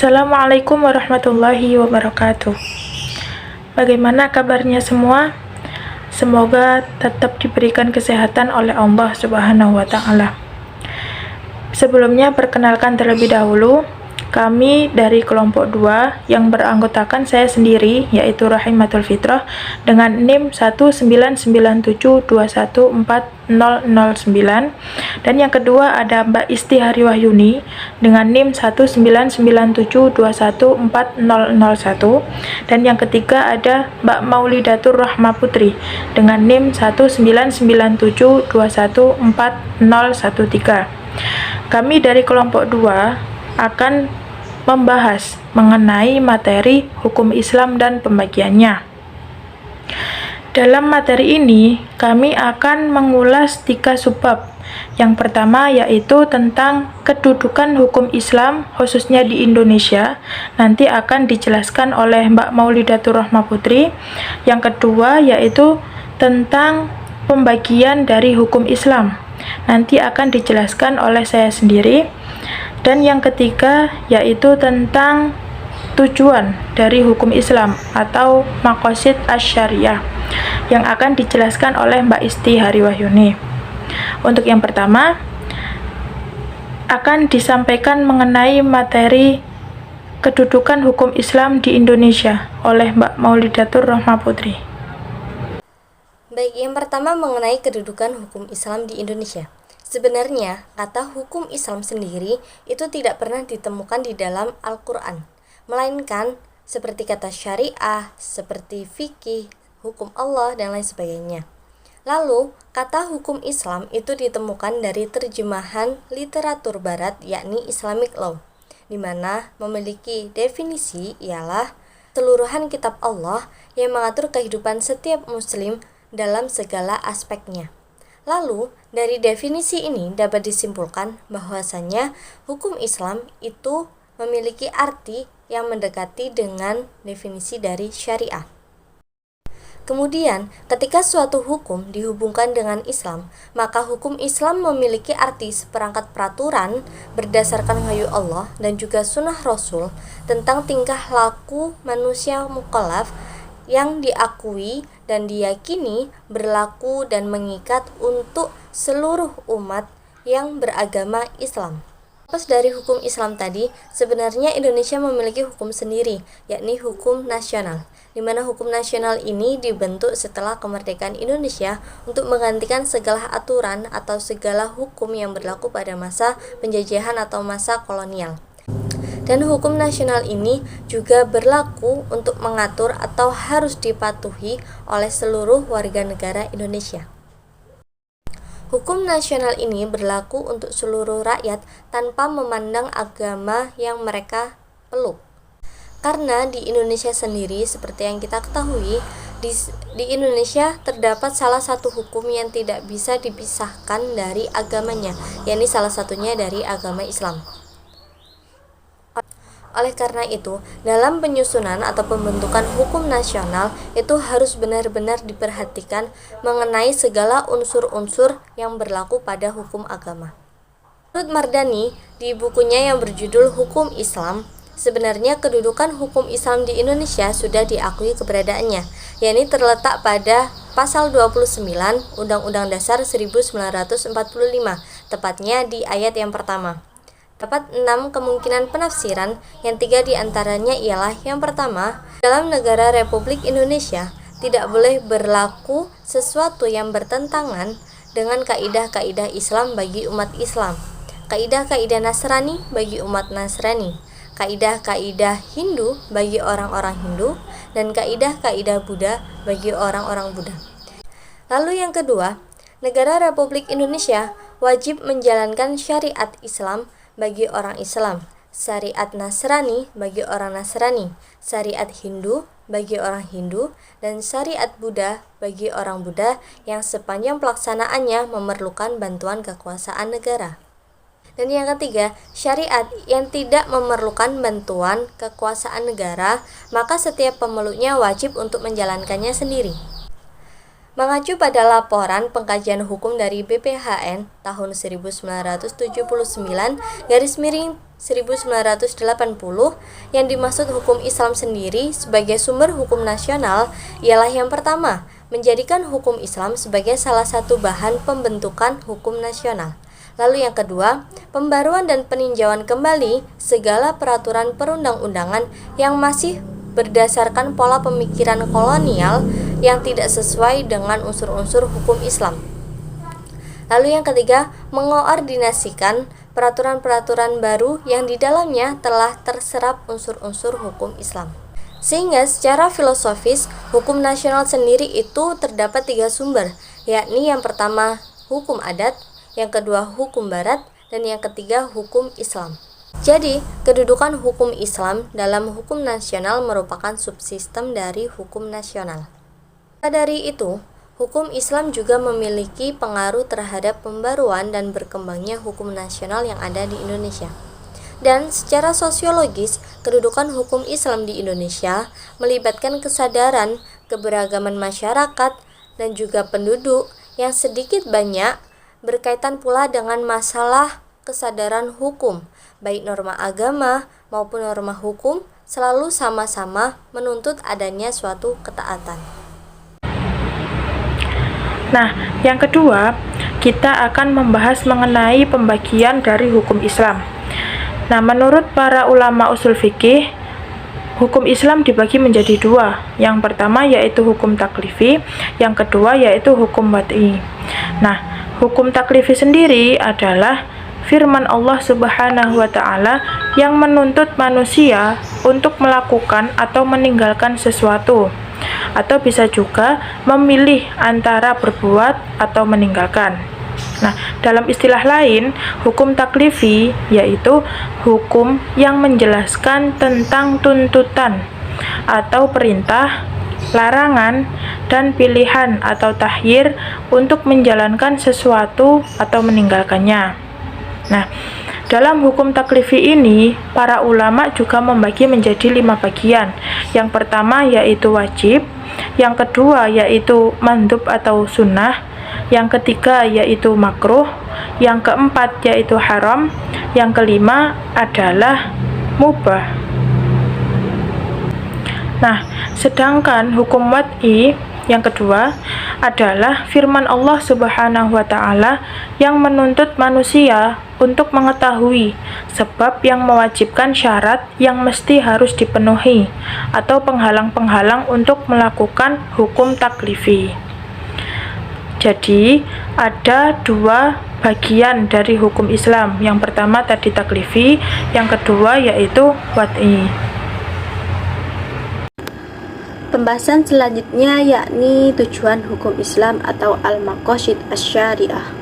Assalamualaikum warahmatullahi wabarakatuh. Bagaimana kabarnya semua? Semoga tetap diberikan kesehatan oleh Allah Subhanahu wa Ta'ala. Sebelumnya, perkenalkan terlebih dahulu, kami dari kelompok 2 yang beranggotakan saya sendiri, yaitu Rahimatul Fitrah, dengan NIM 199721409, dan yang kedua ada Mbak Isti Hariwahyuni dengan NIM 199721401, dan yang ketiga ada Mbak Maulidatur Rahma Putri dengan NIM 19972140113. Kami dari kelompok 2 akan membahas mengenai materi hukum Islam dan pembagiannya. Dalam materi ini, kami akan mengulas 3 subbab. Yang pertama yaitu tentang kedudukan hukum Islam khususnya di Indonesia. Nanti akan dijelaskan oleh Mbak Maulidatur Rahma Putri. Yang kedua yaitu tentang pembagian dari hukum Islam. Nanti akan dijelaskan oleh saya sendiri. Dan yang ketiga yaitu tentang tujuan dari hukum Islam atau maqasid asy-syariah yang akan dijelaskan oleh Mbak Isti Hariwahyuni. Untuk yang pertama akan disampaikan mengenai materi kedudukan hukum Islam di Indonesia oleh Mbak Maulidatur Rahma Putri. Baik, yang pertama mengenai kedudukan hukum Islam di Indonesia. Sebenarnya, kata hukum Islam sendiri itu tidak pernah ditemukan di dalam Al-Quran, melainkan seperti kata syariah, seperti fikih, hukum Allah, dan lain sebagainya. Lalu, kata hukum Islam itu ditemukan dari terjemahan literatur barat, yakni Islamic Law, di mana memiliki definisi ialah keseluruhan kitab Allah yang mengatur kehidupan setiap muslim dalam segala aspeknya. Lalu, dari definisi ini dapat disimpulkan bahwasannya hukum Islam itu memiliki arti yang mendekati dengan definisi dari syariah. Kemudian, ketika suatu hukum dihubungkan dengan Islam, maka hukum Islam memiliki arti seperangkat peraturan berdasarkan wahyu Allah dan juga sunnah Rasul tentang tingkah laku manusia mukallaf yang diakui dan diyakini berlaku dan mengikat untuk seluruh umat yang beragama Islam. Lepas dari hukum Islam tadi, sebenarnya Indonesia memiliki hukum sendiri, yakni hukum nasional, di mana hukum nasional ini dibentuk setelah kemerdekaan Indonesia untuk menggantikan segala aturan atau segala hukum yang berlaku pada masa penjajahan atau masa kolonial. Dan hukum nasional ini juga berlaku untuk mengatur atau harus dipatuhi oleh seluruh warga negara Indonesia. Hukum nasional ini berlaku untuk seluruh rakyat tanpa memandang agama yang mereka peluk. Karena di Indonesia sendiri, seperti yang kita ketahui, di Indonesia terdapat salah satu hukum yang tidak bisa dipisahkan dari agamanya, yakni salah satunya dari agama Islam. Oleh karena itu, dalam penyusunan atau pembentukan hukum nasional itu harus benar-benar diperhatikan mengenai segala unsur-unsur yang berlaku pada hukum agama. Menurut Mardani, di bukunya yang berjudul Hukum Islam, sebenarnya kedudukan hukum Islam di Indonesia sudah diakui keberadaannya, yakni terletak pada Pasal 29 Undang-Undang Dasar 1945, tepatnya di ayat yang pertama. Terdapat 6 kemungkinan penafsiran, yang 3 diantaranya ialah yang pertama, dalam negara Republik Indonesia tidak boleh berlaku sesuatu yang bertentangan dengan kaidah-kaidah Islam bagi umat Islam, kaidah-kaidah Nasrani bagi umat Nasrani, kaidah-kaidah Hindu bagi orang-orang Hindu, dan kaidah-kaidah Buddha bagi orang-orang Buddha. Lalu yang kedua, negara Republik Indonesia wajib menjalankan syariat Islam bagi orang Islam, syariat Nasrani bagi orang Nasrani, syariat Hindu bagi orang Hindu, dan syariat Buddha bagi orang Buddha yang sepanjang pelaksanaannya memerlukan bantuan kekuasaan negara. Dan yang ketiga, syariat yang tidak memerlukan bantuan kekuasaan negara, maka setiap pemeluknya wajib untuk menjalankannya sendiri. Mengacu pada laporan pengkajian hukum dari BPHN tahun 1979-1980 yang dimaksud hukum Islam sendiri sebagai sumber hukum nasional ialah yang pertama, menjadikan hukum Islam sebagai salah satu bahan pembentukan hukum nasional. Lalu yang kedua, pembaruan dan peninjauan kembali segala peraturan perundang-undangan yang masih berdasarkan pola pemikiran kolonial yang tidak sesuai dengan unsur-unsur hukum Islam. Lalu yang ketiga, mengoordinasikan peraturan-peraturan baru yang di dalamnya telah terserap unsur-unsur hukum Islam. Sehingga secara filosofis, hukum nasional sendiri itu terdapat 3 sumber, yakni yang pertama hukum adat, yang kedua hukum barat, dan yang ketiga hukum Islam. Jadi, kedudukan hukum Islam dalam hukum nasional merupakan subsistem dari hukum nasional. Dari itu, hukum Islam juga memiliki pengaruh terhadap pembaruan dan berkembangnya hukum nasional yang ada di Indonesia. Dan secara sosiologis, kedudukan hukum Islam di Indonesia melibatkan kesadaran keberagaman masyarakat dan juga penduduk yang sedikit banyak berkaitan pula dengan masalah kesadaran hukum, baik norma agama maupun norma hukum selalu sama-sama menuntut adanya suatu ketaatan. Nah, yang kedua, kita akan membahas mengenai pembagian dari hukum Islam. Nah, menurut para ulama usul fikih, hukum Islam dibagi menjadi 2. Yang pertama yaitu hukum taklifi, yang kedua yaitu hukum wad'i. Nah, hukum taklifi sendiri adalah firman Allah Subhanahu wa Ta'ala yang menuntut manusia untuk melakukan atau meninggalkan sesuatu, atau bisa juga memilih antara berbuat atau meninggalkan. Nah, dalam istilah lain, hukum taklifi yaitu hukum yang menjelaskan tentang tuntutan atau perintah, larangan, dan pilihan atau tahyir untuk menjalankan sesuatu atau meninggalkannya. Nah, dalam hukum taklifi ini, para ulama juga membagi menjadi 5 bagian. Yang pertama yaitu wajib, yang kedua yaitu mandub atau sunnah, yang ketiga yaitu makruh, yang keempat yaitu haram, yang kelima adalah mubah. Nah, sedangkan hukum wad'i yang kedua adalah firman Allah Subhanahu wa Ta'ala yang menuntut manusia untuk mengetahui sebab yang mewajibkan syarat yang mesti harus dipenuhi atau penghalang-penghalang untuk melakukan hukum taklifi. Jadi, ada 2 bagian dari hukum Islam. Yang pertama tadi taklifi, yang kedua yaitu wad'i. Pembahasan selanjutnya yakni tujuan hukum Islam atau al-maqasid asy-syariah.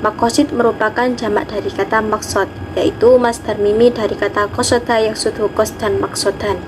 Maqasid merupakan jamak dari kata maksud, yaitu masdar mimi dari kata qasada yang sudhu qasdan maqsudan.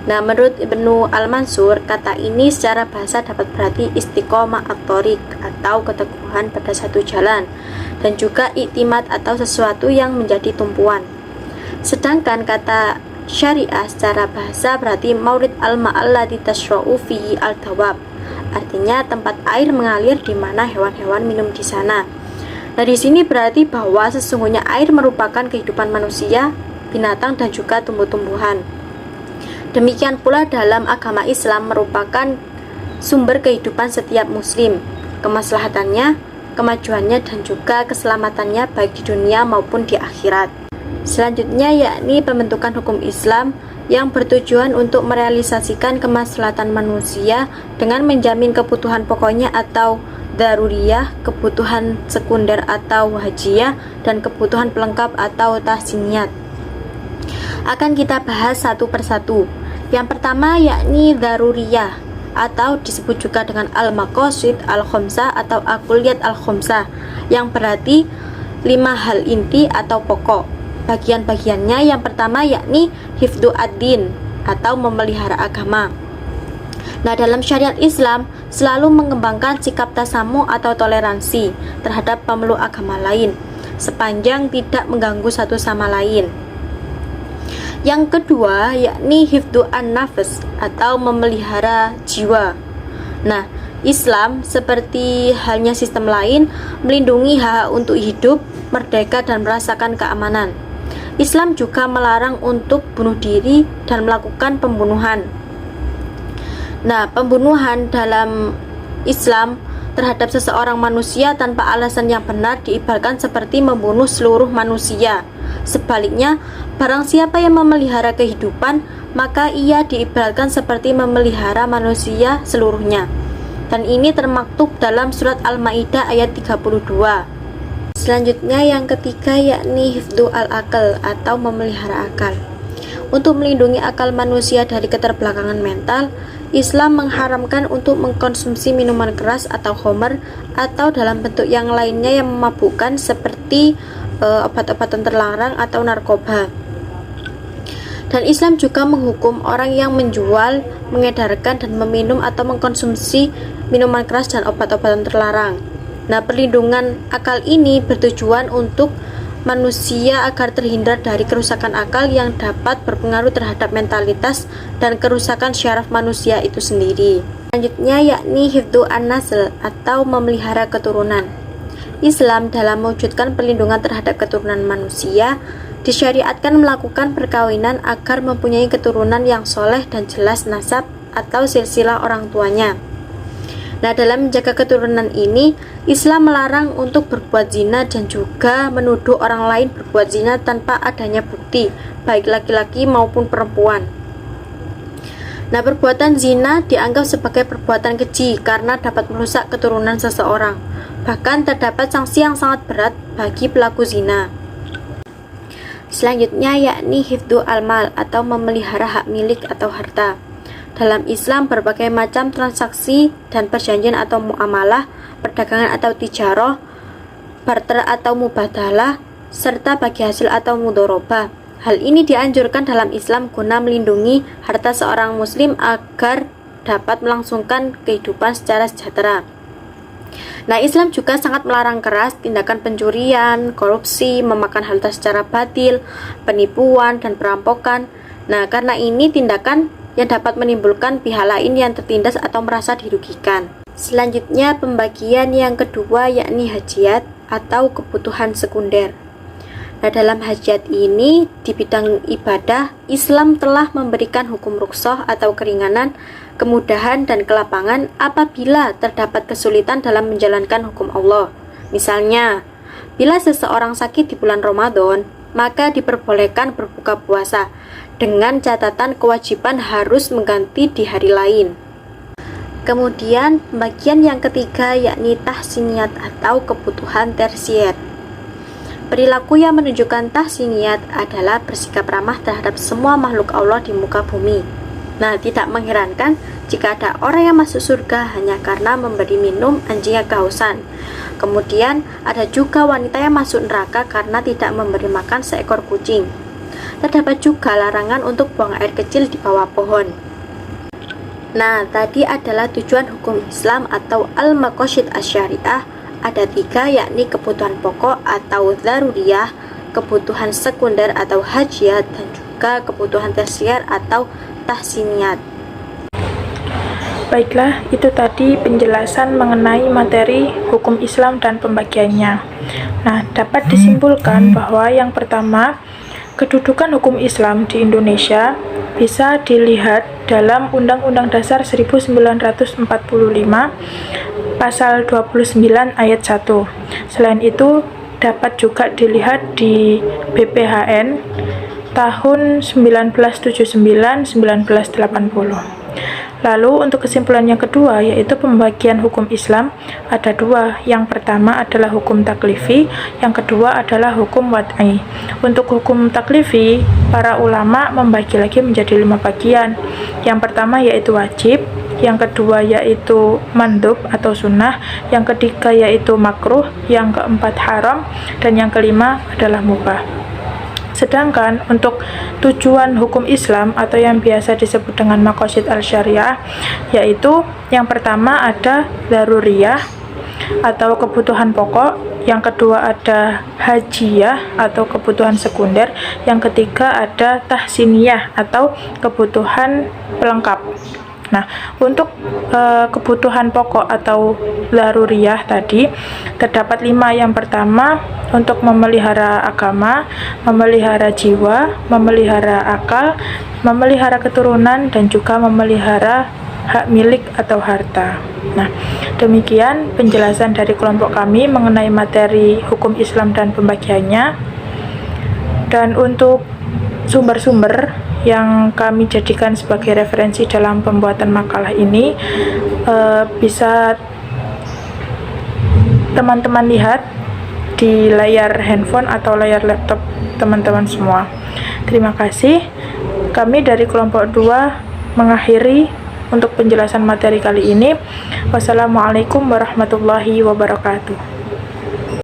Nah, menurut Ibnu Al-Mansur, kata ini secara bahasa dapat berarti istiqomah at-thoriq atau keteguhan pada satu jalan, dan juga iktimad atau sesuatu yang menjadi tumpuan. Sedangkan kata syariah secara bahasa berarti maurid al-ma'allati tashra'u fihi al-dawab, artinya tempat air mengalir di mana hewan-hewan minum di sana. Nah, di sini berarti bahwa sesungguhnya air merupakan kehidupan manusia, binatang, dan juga tumbuh-tumbuhan. Demikian pula dalam agama Islam merupakan sumber kehidupan setiap muslim, kemaslahatannya, kemajuannya, dan juga keselamatannya baik di dunia maupun di akhirat. Selanjutnya yakni pembentukan hukum Islam yang bertujuan untuk merealisasikan kemaslahatan manusia dengan menjamin kebutuhan pokoknya atau daruriyah, kebutuhan sekunder atau hajiyah, dan kebutuhan pelengkap atau tahsiniyat. Akan kita bahas satu persatu. Yang pertama yakni daruriyah atau disebut juga dengan al-maqasid al-khamsah atau al-kulliyat al-khamsah, yang berarti 5 hal inti atau pokok. Bagian-bagiannya yang pertama yakni hifdzu ad-din atau memelihara agama. Nah, dalam syariat Islam selalu mengembangkan sikap tasamu atau toleransi terhadap pemeluk agama lain sepanjang tidak mengganggu satu sama lain. Yang kedua yakni hifdzu an-nafs atau memelihara jiwa. Nah, Islam, seperti halnya sistem lain, melindungi hak untuk hidup, merdeka, dan merasakan keamanan. Islam juga melarang untuk bunuh diri dan melakukan pembunuhan. Nah, pembunuhan dalam Islam terhadap seseorang manusia tanpa alasan yang benar diibaratkan seperti membunuh seluruh manusia. Sebaliknya, barang siapa yang memelihara kehidupan, maka ia diibaratkan seperti memelihara manusia seluruhnya. Dan ini termaktub dalam surat Al-Maidah ayat 32. Selanjutnya yang ketiga yakni hifdzu al-aql atau memelihara akal. Untuk melindungi akal manusia dari keterbelakangan mental, Islam mengharamkan untuk mengkonsumsi minuman keras atau khamr atau dalam bentuk yang lainnya yang memabukkan seperti obat-obatan terlarang atau narkoba. Dan Islam juga menghukum orang yang menjual, mengedarkan, dan meminum atau mengkonsumsi minuman keras dan obat-obatan terlarang. Nah, perlindungan akal ini bertujuan untuk manusia agar terhindar dari kerusakan akal yang dapat berpengaruh terhadap mentalitas dan kerusakan syaraf manusia itu sendiri. Selanjutnya yakni hifdzu an-nasl atau memelihara keturunan. Islam dalam mewujudkan perlindungan terhadap keturunan manusia disyariatkan melakukan perkawinan agar mempunyai keturunan yang soleh dan jelas nasab atau silsilah orang tuanya. Nah, dalam menjaga keturunan ini, Islam melarang untuk berbuat zina dan juga menuduh orang lain berbuat zina tanpa adanya bukti, baik laki-laki maupun perempuan. Nah, perbuatan zina dianggap sebagai perbuatan keji karena dapat merusak keturunan seseorang. Bahkan terdapat sanksi yang sangat berat bagi pelaku zina. Selanjutnya yakni hifdzu al-mal atau memelihara hak milik atau harta. Dalam Islam, berbagai macam transaksi dan perjanjian atau muamalah, perdagangan atau tijarah, barter atau mubadalah, serta bagi hasil atau mudharabah. Hal ini dianjurkan dalam Islam guna melindungi harta seorang muslim agar dapat melangsungkan kehidupan secara sejahtera. Nah, Islam juga sangat melarang keras tindakan pencurian, korupsi, memakan harta secara batil, penipuan, dan perampokan. Nah, karena ini tindakan yang dapat menimbulkan pihak lain yang tertindas atau merasa dirugikan. Selanjutnya pembagian yang kedua yakni hajat atau kebutuhan sekunder. Nah, dalam hajat ini di bidang ibadah, Islam telah memberikan hukum rukhsah atau keringanan, kemudahan dan kelapangan apabila terdapat kesulitan dalam menjalankan hukum Allah. Misalnya, bila seseorang sakit di bulan Ramadan, maka diperbolehkan berbuka puasa dengan catatan kewajiban harus mengganti di hari lain. Kemudian pembagian yang ketiga yakni tahsiniyat atau kebutuhan tersier. Perilaku yang menunjukkan tahsiniyat adalah bersikap ramah terhadap semua makhluk Allah di muka bumi. Nah, tidak mengherankan jika ada orang yang masuk surga hanya karena memberi minum anjing yang kehausan. Kemudian ada juga wanita yang masuk neraka karena tidak memberi makan seekor kucing. Terdapat juga larangan untuk buang air kecil di bawah pohon. Nah, tadi adalah tujuan hukum Islam atau al-maqasid asy-syariah. Ada 3 yakni kebutuhan pokok atau dzaruriyah, kebutuhan sekunder atau hajat, dan juga kebutuhan tersier atau tahsiniyat. Baiklah, itu tadi penjelasan mengenai materi hukum Islam dan pembagiannya. Nah, dapat disimpulkan bahwa yang pertama, kedudukan hukum Islam di Indonesia bisa dilihat dalam Undang-Undang Dasar 1945 Pasal 29 ayat 1. Selain itu, dapat juga dilihat di BPHN tahun 1979-1980. Lalu untuk kesimpulan yang kedua yaitu pembagian hukum Islam ada 2. Yang pertama adalah hukum taklifi, yang kedua adalah hukum wad'i. Untuk hukum taklifi, para ulama membagi lagi menjadi 5 bagian. Yang pertama yaitu wajib, yang kedua yaitu mandub atau sunnah, yang ketiga yaitu makruh, yang keempat haram, dan yang kelima adalah mubah. Sedangkan untuk tujuan hukum Islam atau yang biasa disebut dengan maqasid al-syariah, yaitu yang pertama ada daruriyah atau kebutuhan pokok, yang kedua ada hajiyah atau kebutuhan sekunder, yang ketiga ada tahsiniyah atau kebutuhan pelengkap. Nah, untuk kebutuhan pokok atau laruriyah tadi terdapat 5. Yang pertama, untuk memelihara agama, memelihara jiwa, memelihara akal, memelihara keturunan, dan juga memelihara hak milik atau harta. Nah, demikian penjelasan dari kelompok kami mengenai materi hukum Islam dan pembagiannya. Dan untuk sumber-sumber yang kami jadikan sebagai referensi dalam pembuatan makalah ini bisa teman-teman lihat di layar handphone atau layar laptop teman-teman semua. Terima kasih. Kami dari kelompok 2 mengakhiri untuk penjelasan materi kali ini. Wassalamualaikum warahmatullahi wabarakatuh.